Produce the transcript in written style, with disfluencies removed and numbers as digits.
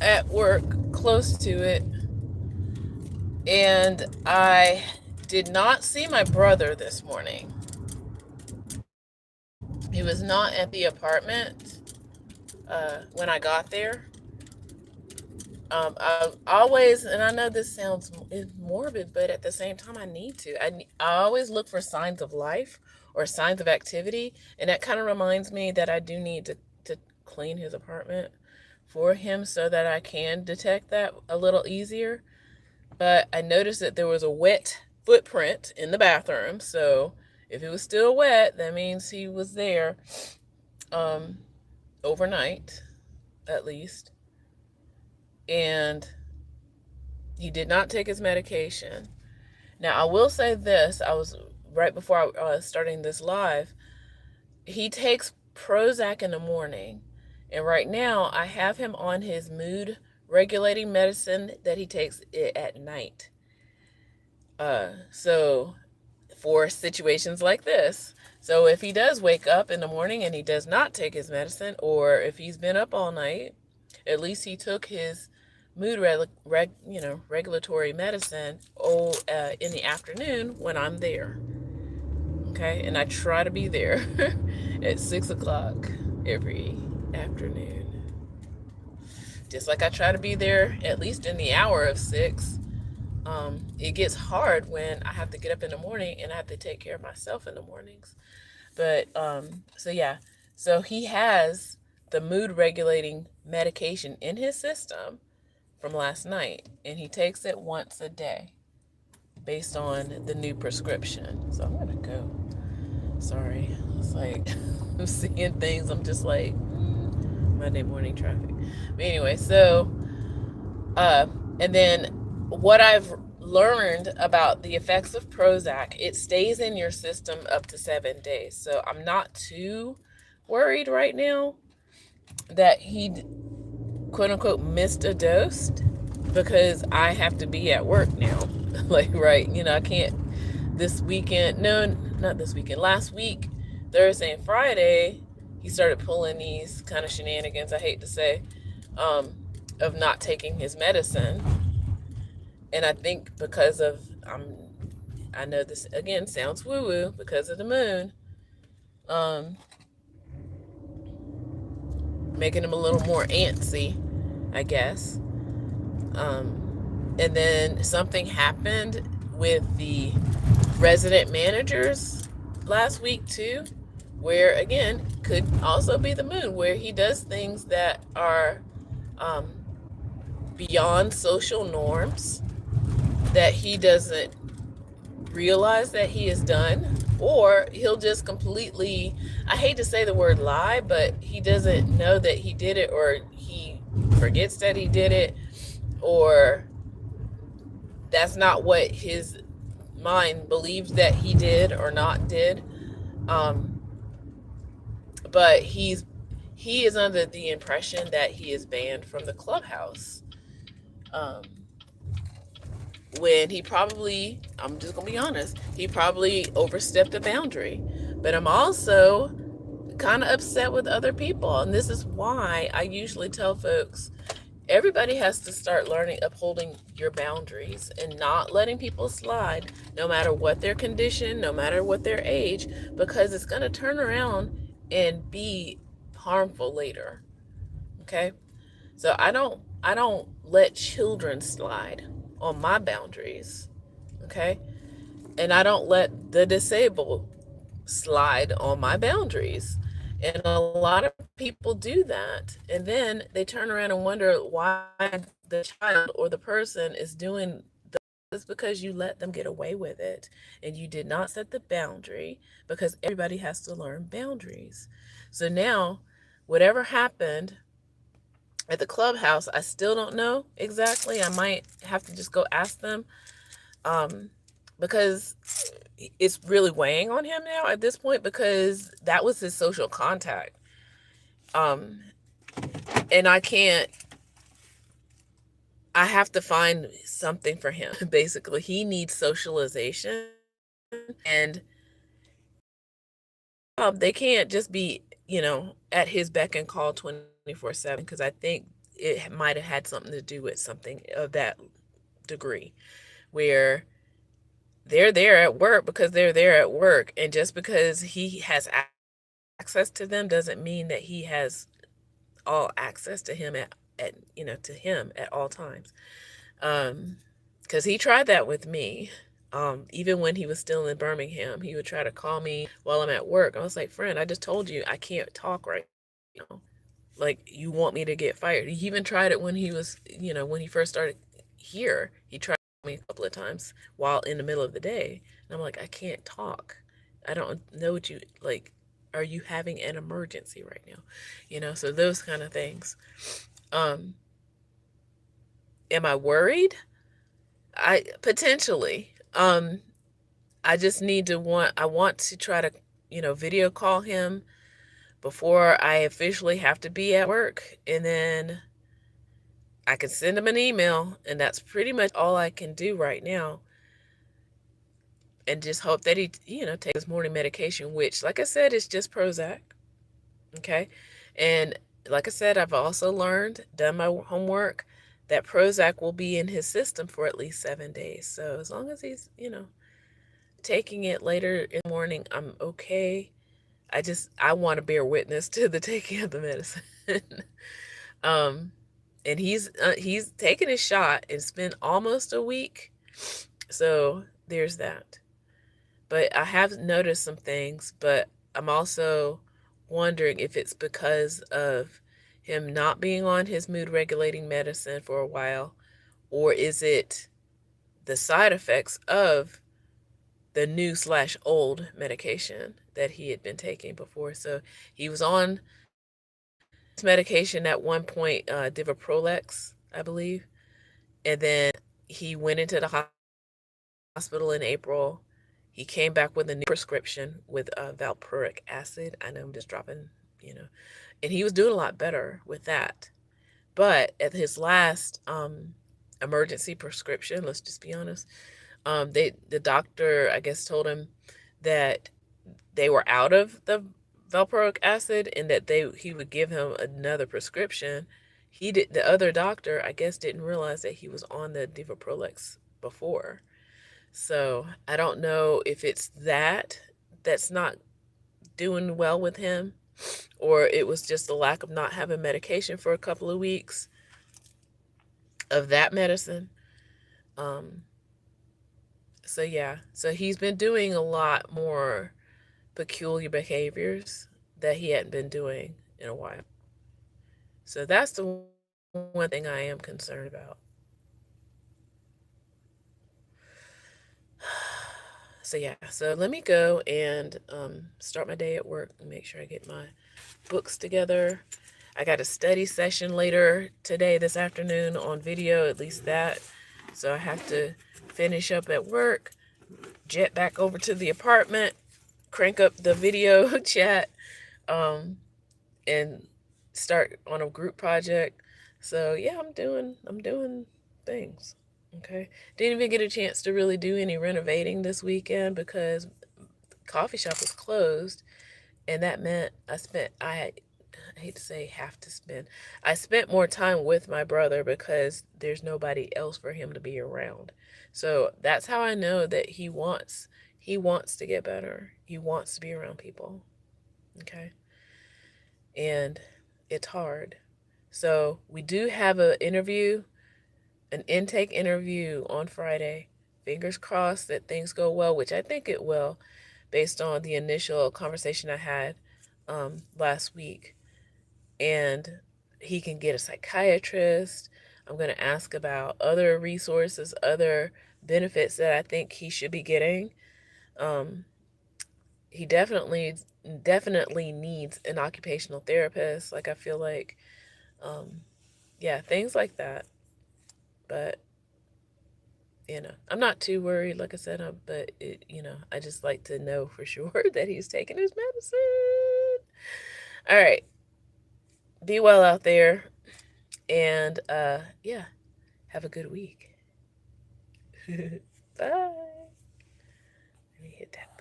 at work close to it, and I did not see my brother this morning. He was not at the apartment when I got there. I always, and I know this sounds morbid, but at the same time, I need to. I always look for signs of life or signs of activity, and that kind of reminds me that I do need to clean his apartment for him so that I can detect that a little easier. But I noticed that there was a wet footprint in the bathroom, so if it was still wet, that means he was there um, overnight, at least. And he did not take his medication. Now, I will say this, I was right before I was starting this live, he takes Prozac in the morning. And right now, I have him on his mood regulating medicine that he takes at night. So for situations like this. So if he does wake up in the morning and he does not take his medicine, or if he's been up all night, at least he took his mood regulatory medicine in the afternoon when I'm there. Okay, and I try to be there at 6 o'clock every afternoon. Just like I try to be there at least in the hour of 6. It gets hard when I have to get up in the morning and I have to take care of myself in the mornings. But so yeah, so he has the mood regulating medication in his system from last night, and he takes it once a day based on the new prescription. So I'm gonna go. Sorry, it's like I'm seeing things. I'm just like Monday morning traffic. But anyway, so and then what I've learned about the effects of Prozac, it stays in your system up to 7 days. So I'm not too worried right now that he quote unquote missed a dose because I have to be at work now. Like, right, I can't this weekend. No, not this weekend. Last week, Thursday and Friday, he started pulling these kind of shenanigans, I hate to say, of not taking his medicine. And I think because of I know this again sounds woo woo because of the moon, um, making him a little more antsy, I guess. And then something happened with the resident managers last week too, where again could also be the moon, where he does things that are um, beyond social norms that he doesn't realize that he has done, or he'll just completely, I hate to say the word lie, but he doesn't know that he did it, or he forgets that he did it, or that's not what his mind believes that he did or not did. um, but he is under the impression that he is banned from the clubhouse, um, when he probably, I'm just gonna be honest, he probably overstepped a boundary. But I'm also kind of upset with other people, and this is why I usually tell folks everybody has to start learning upholding your boundaries and not letting people slide, no matter what their condition, no matter what their age, because it's going to turn around and be harmful later. Okay, so I don't let children slide on my boundaries. Okay, and I don't let the disabled slide on my boundaries. And a lot of people do that. And then they turn around and wonder why the child or the person is doing this, because you let them get away with it. And you did not set the boundary, because everybody has to learn boundaries. So now, whatever happened at the clubhouse, I still don't know exactly. I might have to just go ask them, um, because it's really weighing on him now at this point, because that was his social contact. Um, and I have to find something for him. Basically, he needs socialization, and they can't just be, at his beck and call 24/7, because I think it might have had something to do with something of that degree, where they're there at work because they're there at work, and just because he has access to them doesn't mean that he has all access to him at to him at all times. Because he tried that with me. Even when he was still in Birmingham, he would try to call me while I'm at work. I was like, friend, I just told you I can't talk right now. Like, you want me to get fired? He even tried it when he was, when he first started here. He tried me a couple of times while in the middle of the day. And I'm like, I can't talk. I don't know what you, like, are you having an emergency right now? So those kind of things. Am I worried? I potentially. I just I want to try to, video call him before I officially have to be at work, and then I can send him an email, and that's pretty much all I can do right now. And just hope that he, takes his morning medication, which, like I said, is just Prozac. Okay. And like I said, I've also done my homework, that Prozac will be in his system for at least 7 days. So as long as he's, taking it later in the morning, I'm okay. I want to bear witness to the taking of the medicine. And he's taken his shot. It's been almost a week. So there's that. But I have noticed some things, but I'm also wondering if it's because of him not being on his mood regulating medicine for a while, or is it the side effects of the new/old medication that he had been taking before. So he was on this medication at one point, Divaprolex, I believe, and then he went into the hospital in April. He came back with a new prescription with valproic acid. I know I'm just dropping, and he was doing a lot better with that. But at his last emergency prescription, let's just be honest, the doctor, I guess, told him that they were out of the valproic acid and that he would give him another prescription. The other doctor, I guess, didn't realize that he was on the Divaprolex before. So I don't know if it's that's not doing well with him, or it was just the lack of not having medication for a couple of weeks of that medicine. So yeah, so he's been doing a lot more peculiar behaviors that he hadn't been doing in a while. So that's the one thing I am concerned about. So yeah, so let me go and start my day at work and make sure I get my books together. I got a study session later today, this afternoon, on video, at least that. So I have to finish up at work, jet back over to the apartment, crank up the video chat, and start on a group project. So yeah, I'm doing things. Okay. Didn't even get a chance to really do any renovating this weekend because the coffee shop was closed, and that meant I hate to say I spent more time with my brother because there's nobody else for him to be around. So that's how I know that he wants to get better. He wants to be around people. Okay. And it's hard. So we do have an intake interview on Friday. Fingers crossed that things go well, which I think it will, based on the initial conversation I had last week. And he can get a psychiatrist. I'm going to ask about other resources, other benefits that I think he should be getting. He definitely needs an occupational therapist. Like, I feel like, yeah, things like that. But I'm not too worried, like I said, but I just like to know for sure that he's taking his medicine. All right. Be well out there. And yeah, have a good week. Bye. Let me hit that.